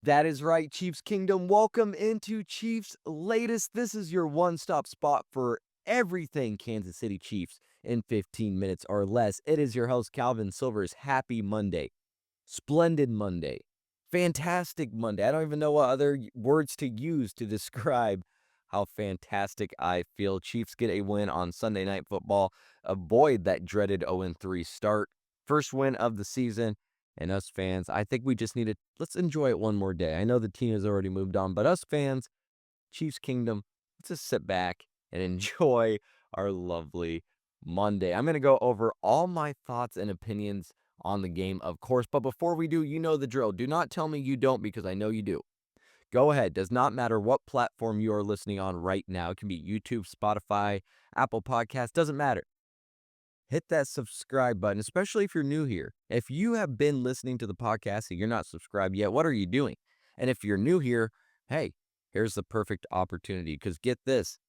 That is right, Chiefs Kingdom. Welcome into Chiefs Latest. This is your one-stop spot for everything Kansas City Chiefs in 15 minutes or less. It is your host, Calvin Silvers. Happy Monday. Splendid Monday. Fantastic Monday. I don't even know what other words to use to describe how fantastic I feel. Chiefs get a win on Sunday Night Football. Avoid that dreaded 0-3 start. First win of the season. And us fans, I think we just need to let's enjoy it one more day. I know the team has already moved on, but us fans, Chiefs Kingdom, let's just sit back and enjoy our lovely Monday. I'm going to go over all my thoughts and opinions on the game, of course. But before we do, you know the drill. Do not tell me you don't, because I know you do. Go ahead. Does not matter what platform you are listening on right now. It can be YouTube, Spotify, Apple Podcasts, doesn't matter. Hit that subscribe button, especially if you're new here. If you have been listening to the podcast and you're not subscribed yet, what are you doing? And if you're new here, hey, here's the perfect opportunity, because get this,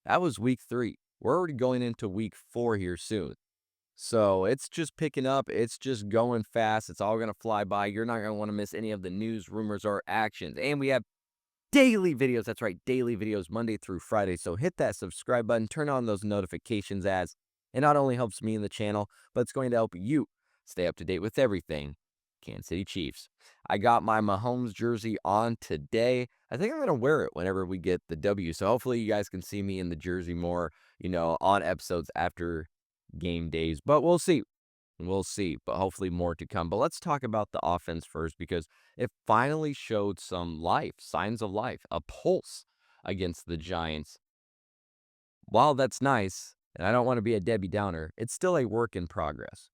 that was week 3. We're already going into week 4 here soon. So it's just picking up. It's just going fast. It's all going to fly by. You're not going to want to miss any of the news, rumors, or actions. And we have daily videos. That's right, daily videos Monday through Friday. So hit that subscribe button, turn on those notifications, as it not only helps me in the channel, but it's going to help you stay up to date with everything Kansas City Chiefs. I got my Mahomes jersey on today. I think I'm going to wear it whenever we get the W. So hopefully you guys can see me in the jersey more, on episodes after game days. But we'll see. We'll see, but hopefully more to come. But let's talk about the offense first, because it finally showed some life, signs of life, a pulse against the Giants. While that's nice, and I don't want to be a Debbie Downer, it's still a work in progress.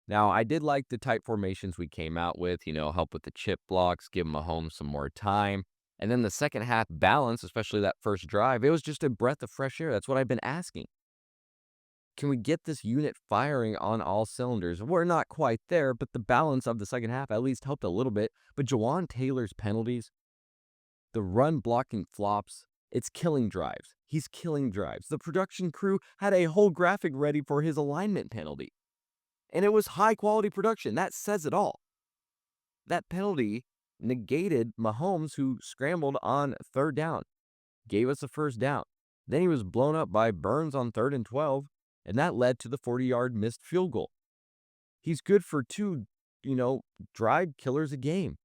Now, I did like the tight formations we came out with, help with the chip blocks, give Mahomes some more time. And then the second half balance, especially that first drive, it was just a breath of fresh air. That's what I've been asking. Can we get this unit firing on all cylinders? We're not quite there, but the balance of the second half at least helped a little bit. But Jawan Taylor's penalties, the run blocking flops, it's killing drives. He's killing drives. The production crew had a whole graphic ready for his alignment penalty, and it was high quality production. That says it all. That penalty negated Mahomes, who scrambled on third down, gave us a first down. Then he was blown up by Burns on 3rd and 12, and that led to the 40-yard missed field goal. He's good for 2, drive killers a game.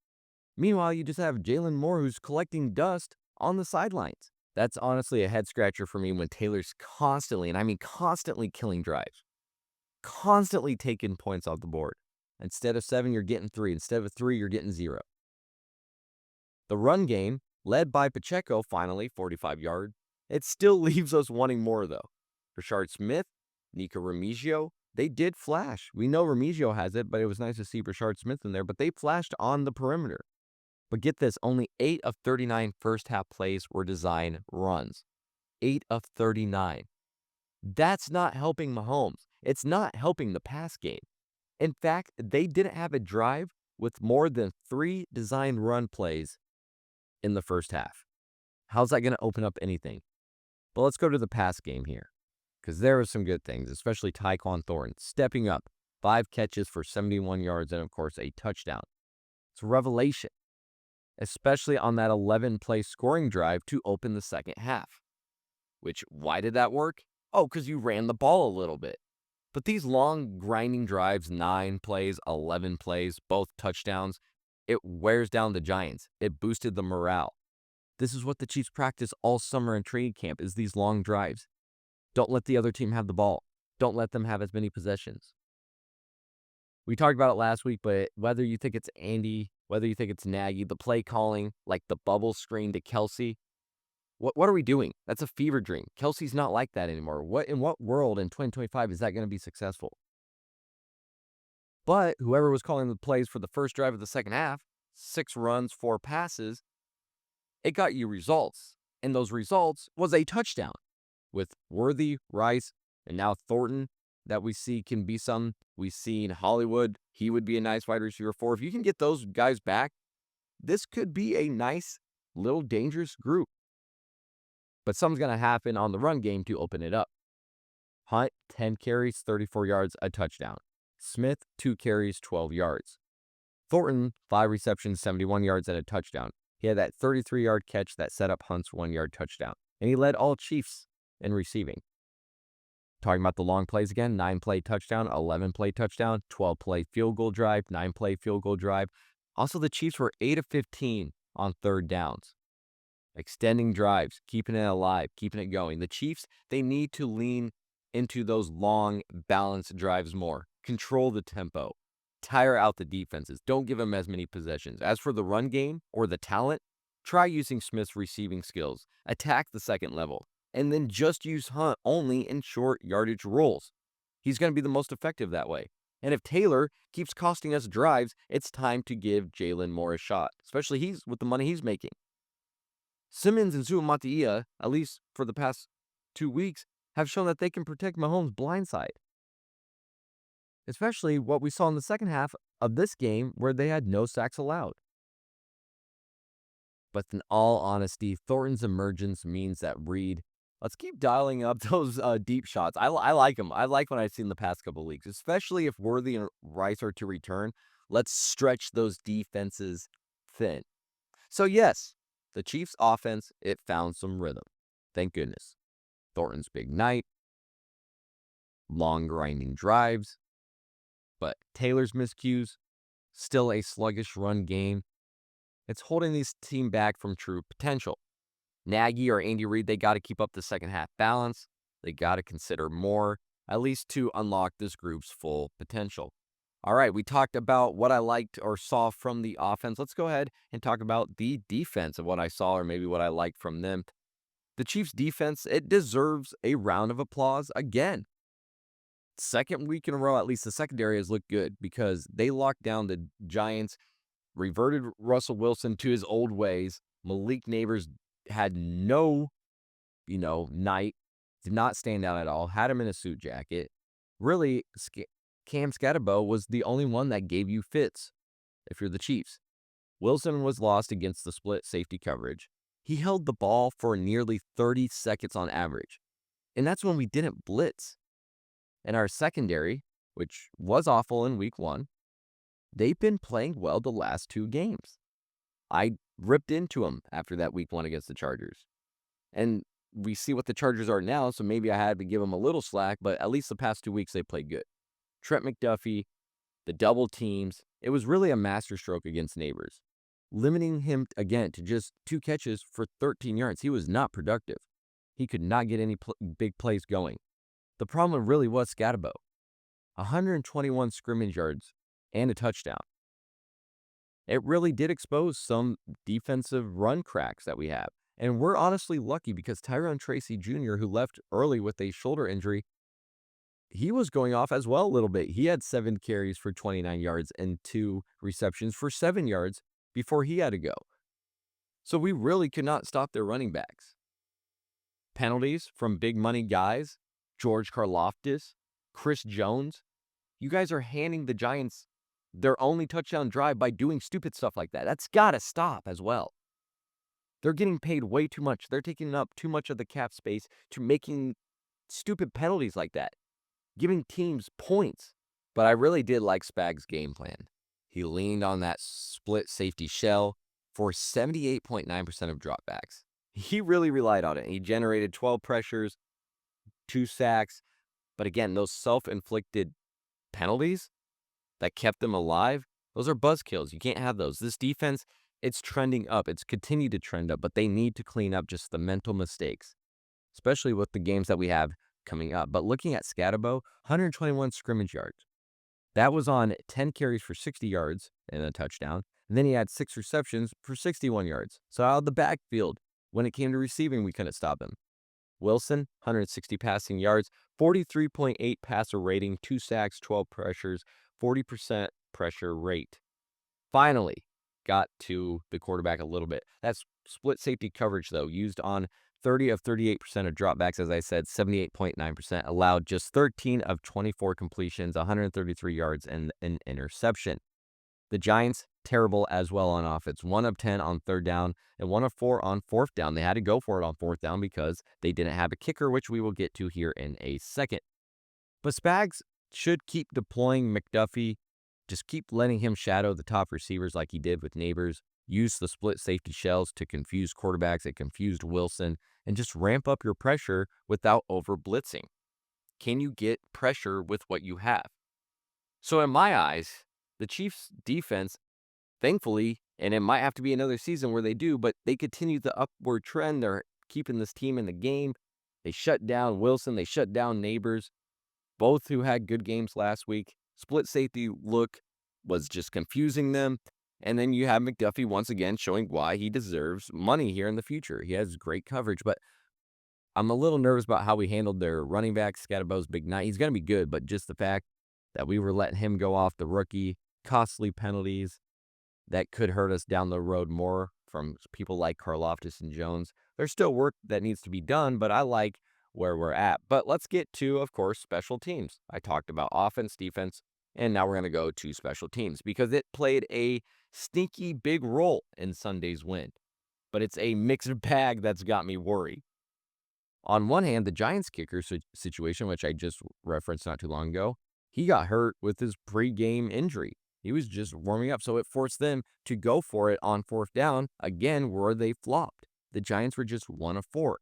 Meanwhile, you just have Jalen Moore, who's collecting dust on the sidelines. That's honestly a head scratcher for me when Taylor's constantly, and I mean constantly, killing drives, constantly taking points off the board. Instead of 7, you're getting 3. Instead of 3, you're getting 0. The run game, led by Pacheco, finally, 45-yard. It still leaves us wanting more, though. Rashard Smith, Nika Remigio, they did flash. We know Remigio has it, but it was nice to see Rashard Smith in there. But they flashed on the perimeter. But get this, only 8 of 39 first-half plays were design runs. 8 of 39. That's not helping Mahomes. It's not helping the pass game. In fact, they didn't have a drive with more than 3 design run plays in the first half. How's that going to open up anything? But let's go to the pass game here, because there were some good things, especially Tyquan Thornton stepping up, 5 catches for 71 yards and, of course, a touchdown. It's a revelation, especially on that 11-play scoring drive to open the second half. Which, why did that work? Oh, because you ran the ball a little bit. But these long, grinding drives, 9 plays, 11 plays, both touchdowns, it wears down the Giants. It boosted the morale. This is what the Chiefs practice all summer in training camp, is these long drives. Don't let the other team have the ball. Don't let them have as many possessions. We talked about it last week, but whether you think it's Andy, whether you think it's Nagy, the play calling, like the bubble screen to Kelsey, what are we doing? That's a fever dream. Kelsey's not like that anymore. In what world in 2025 is that going to be successful? But whoever was calling the plays for the first drive of the second half, 6 runs, 4 passes, it got you results. And those results was a touchdown with Worthy, Rice, and now Thornton that we see can be some. We've seen Hollywood. He would be a nice wide receiver 4. If you can get those guys back, this could be a nice little dangerous group. But something's going to happen on the run game to open it up. Hunt, 10 carries, 34 yards, a touchdown. Smith, 2 carries, 12 yards. Thornton, 5 receptions, 71 yards, and a touchdown. He had that 33-yard catch that set up Hunt's 1-yard touchdown. And he led all Chiefs in receiving. Talking about the long plays again, 9-play touchdown, 11-play touchdown, 12-play field goal drive, 9-play field goal drive. Also, the Chiefs were 8 of 15 on third downs. Extending drives, keeping it alive, keeping it going. The Chiefs, they need to lean into those long, balanced drives more. Control the tempo. Tire out the defenses. Don't give them as many possessions. As for the run game or the talent, try using Smith's receiving skills. Attack the second level. And then just use Hunt only in short yardage rolls. He's going to be the most effective that way. And if Taylor keeps costing us drives, it's time to give Jalen Moore a shot, especially with the money he's making. Simmons and Suamataia, at least for the past 2 weeks, have shown that they can protect Mahomes' blindside. Especially what we saw in the second half of this game where they had no sacks allowed. But in all honesty, Thornton's emergence means that Reed, let's keep dialing up those deep shots. I like them. I like what I've seen the past couple of weeks, especially if Worthy and Rice are to return. Let's stretch those defenses thin. So yes, the Chiefs' offense, it found some rhythm. Thank goodness. Thornton's big night, long grinding drives, but Taylor's miscues, still a sluggish run game. It's holding this team back from true potential. Nagy or Andy Reid, they got to keep up the second half balance. They got to consider more, at least to unlock this group's full potential. All right, we talked about what I liked or saw from the offense. Let's go ahead and talk about the defense of what I saw or maybe what I liked from them. The Chiefs' defense, it deserves a round of applause again. Second week in a row, at least the secondary has looked good because they locked down the Giants, reverted Russell Wilson to his old ways. Malik Neighbors had no, night, did not stand out at all, had him in a suit jacket. Really, Cam Scatterbo was the only one that gave you fits if you're the Chiefs. Wilson was lost against the split safety coverage. He held the ball for nearly 30 seconds on average, and that's when we didn't blitz. And our secondary, which was awful in week 1, they've been playing well the last 2 games. I ripped into them after that week 1 against the Chargers. And we see what the Chargers are now, so maybe I had to give them a little slack, but at least the past 2 weeks they played good. Trent McDuffie, the double teams, it was really a masterstroke against Neighbors. Limiting him again to just 2 catches for 13 yards. He was not productive. He could not get any big plays going. The problem really was Scatterbo. 121 scrimmage yards and a touchdown. It really did expose some defensive run cracks that we have. And we're honestly lucky because Tyrone Tracy Jr., who left early with a shoulder injury, he was going off as well a little bit. He had 7 carries for 29 yards and 2 receptions for 7 yards before he had to go. So we really could not stop their running backs. Penalties from big money guys, George Karlaftis, Chris Jones. You guys are handing the Giants their only touchdown drive by doing stupid stuff like that. That's got to stop as well. They're getting paid way too much. They're taking up too much of the cap space to making stupid penalties like that, giving teams points. But I really did like Spag's game plan. He leaned on that split safety shell for 78.9% of dropbacks. He really relied on it. He generated 12 pressures, 2 sacks. But again, those self-inflicted penalties that kept them alive, those are buzzkills. You can't have those. This defense, it's trending up. It's continued to trend up, but they need to clean up just the mental mistakes, especially with the games that we have coming up. But looking at Scatterbo, 121 scrimmage yards. That was on 10 carries for 60 yards and a touchdown. And then he had 6 receptions for 61 yards. So out of the backfield, when it came to receiving, we couldn't stop him. Wilson, 160 passing yards, 43.8 passer rating, 2 sacks, 12 pressures, 40% pressure rate. Finally, got to the quarterback a little bit. That's split safety coverage, though, used on 30 of 38% of dropbacks, as I said, 78.9%, allowed just 13 of 24 completions, 133 yards, and an interception. The Giants, terrible as well on offense. 1 of 10 on third down and 1 of 4 on fourth down. They had to go for it on fourth down because they didn't have a kicker, which we will get to here in a second. But Spags should keep deploying McDuffie Just keep letting him shadow the top receivers like he did with Neighbors. Use the split safety shells to confuse quarterbacks. It confused Wilson. And just ramp up your pressure without over blitzing. Can you get pressure with what you have? So in my eyes, the Chiefs defense, thankfully, and it might have to be another season where they do, but they continue the upward trend. They're keeping this team in the game. They shut down Wilson. They shut down Neighbors, both who had good games last week. Split safety look was just confusing them. And then you have McDuffie once again showing why he deserves money here in the future. He has great coverage, but I'm a little nervous about how we handled their running back, Scatterbo's big night. He's going to be good, but just the fact that we were letting him go off the rookie, costly penalties that could hurt us down the road more from people like Karlaftis and Jones. There's still work that needs to be done, but I like where we're at. But let's get to, of course, special teams. I talked about offense, defense, and now we're going to go to special teams because it played a sneaky big role in Sunday's win. But it's a mixed bag that's got me worried. On one hand, the Giants kicker situation, which I just referenced not too long ago, he got hurt with his pre-game injury. He was just warming up, so it forced them to go for it on fourth down, again, where they flopped. The Giants were just 1 of 4.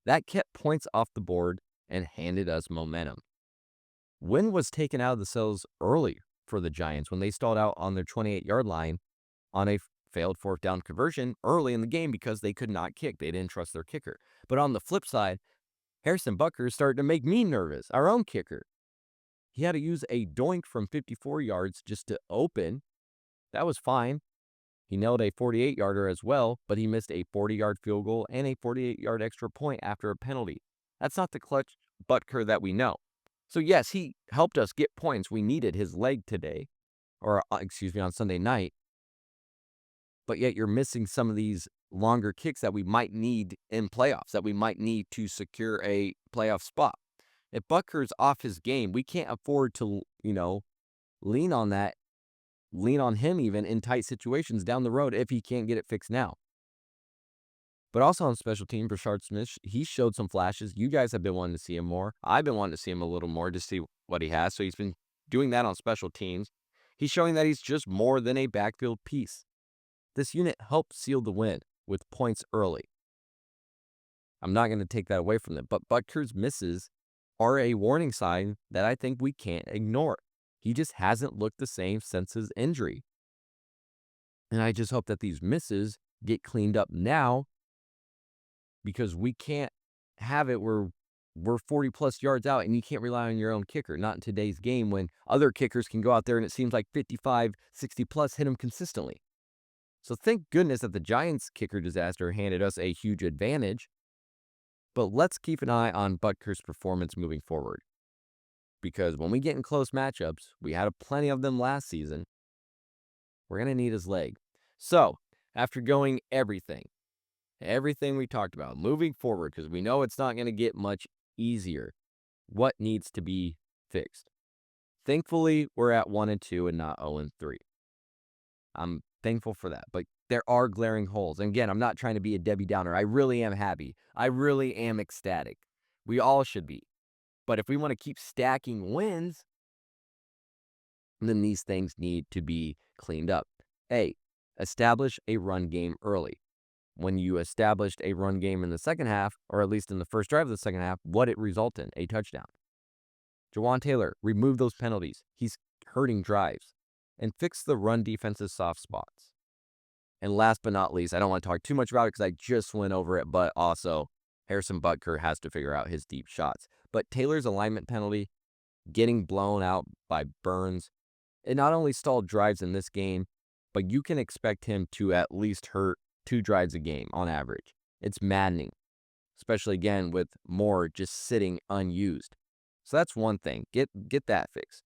That kept points off the board and handed us momentum. Win was taken out of the cells early for the Giants when they stalled out on their 28-yard line on a failed fourth down conversion early in the game because they could not kick. They didn't trust their kicker. But on the flip side, Harrison Butker started to make me nervous, our own kicker. He had to use a doink from 54 yards just to open. That was fine. He nailed a 48-yarder as well, but he missed a 40-yard field goal and a 48-yard extra point after a penalty. That's not the clutch Butker that we know. So yes, he helped us get points. We needed his leg today, on Sunday night. But yet you're missing some of these longer kicks that we might need in playoffs, that we might need to secure a playoff spot. If Butker's off his game, we can't afford to, lean on that, lean on him even in tight situations down the road if he can't get it fixed now. But also on special team, Brashard Smith, he showed some flashes. You guys have been wanting to see him more. I've been wanting to see him a little more to see what he has. So he's been doing that on special teams. He's showing that he's just more than a backfield piece. This unit helped seal the win with points early. I'm not going to take that away from them, but Butker's misses are a warning sign that I think we can't ignore. He just hasn't looked the same since his injury. And I just hope that these misses get cleaned up now because we can't have it where we're 40 plus yards out and you can't rely on your own kicker. Not in today's game when other kickers can go out there and it seems like 55, 60 plus hit them consistently. So thank goodness that the Giants kicker disaster handed us a huge advantage. But let's keep an eye on Butker's performance moving forward. Because when we get in close matchups, we had plenty of them last season, we're going to need his leg. So, after going everything we talked about, moving forward, because we know it's not going to get much easier, what needs to be fixed? Thankfully, we're at 1-2 and not 0-3. I'm thankful for that, but there are glaring holes. And again, I'm not trying to be a Debbie Downer. I really am happy. I really am ecstatic. We all should be. But if we want to keep stacking wins, then these things need to be cleaned up. A, establish a run game early. When you established a run game in the second half, or at least in the first drive of the second half, what it result in? A touchdown. Jawan Taylor, remove those penalties. He's hurting drives. And fix the run defense's soft spots. And last but not least, I don't want to talk too much about it because I just went over it, but also Harrison Butker has to figure out his deep shots. But Taylor's alignment penalty, getting blown out by Burns, it not only stalled drives in this game, but you can expect him to at least hurt 2 drives a game on average. It's maddening, especially again with Moore just sitting unused. So that's one thing. Get that fixed.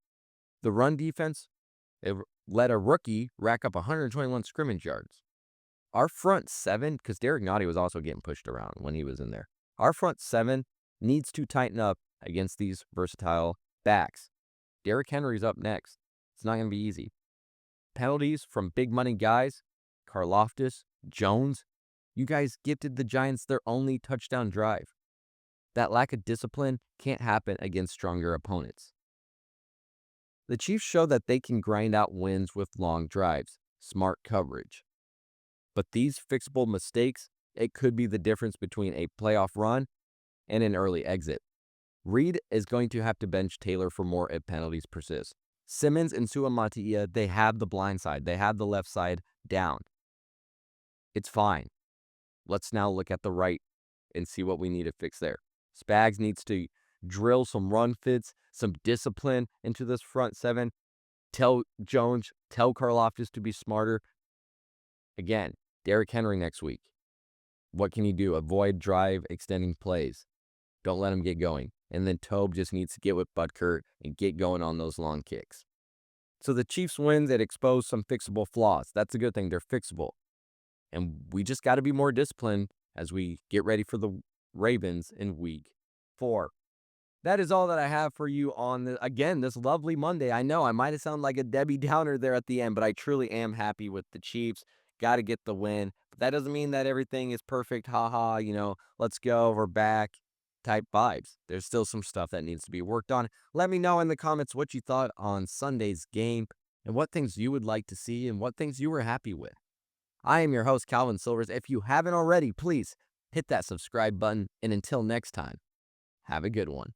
The run defense, it let a rookie rack up 121 scrimmage yards. Our front 7, because Derek Nottie was also getting pushed around when he was in there. Our front 7 needs to tighten up against these versatile backs. Derrick Henry's up next. It's not going to be easy. Penalties from big money guys, Karlaftis, Jones. You guys gifted the Giants their only touchdown drive. That lack of discipline can't happen against stronger opponents. The Chiefs show that they can grind out wins with long drives, smart coverage. But these fixable mistakes, it could be the difference between a playoff run and an early exit. Reed is going to have to bench Taylor for more if penalties persist. Simmons and Suamatia, they have the blind side. They have the left side down. It's fine. Let's now look at the right and see what we need to fix there. Spags needs to drill some run fits, some discipline into this front seven. Tell Jones, tell Karlaftis to be smarter. Again, Derrick Henry next week. What can you do? Avoid drive extending plays. Don't let him get going. And then Tobe just needs to get with Butker and get going on those long kicks. So the Chiefs wins. It exposed some fixable flaws. That's a good thing. They're fixable. And we just got to be more disciplined as we get ready for the Ravens in week 4. That is all that I have for you on, this lovely Monday. I know I might have sounded like a Debbie Downer there at the end, but I truly am happy with the Chiefs. Got to get the win. But that doesn't mean that everything is perfect. Ha, let's go, we're back type vibes. There's still some stuff that needs to be worked on. Let me know in the comments what you thought on Sunday's game and what things you would like to see and what things you were happy with. I am your host, Calvin Silvers. If you haven't already, please hit that subscribe button. And until next time, have a good one.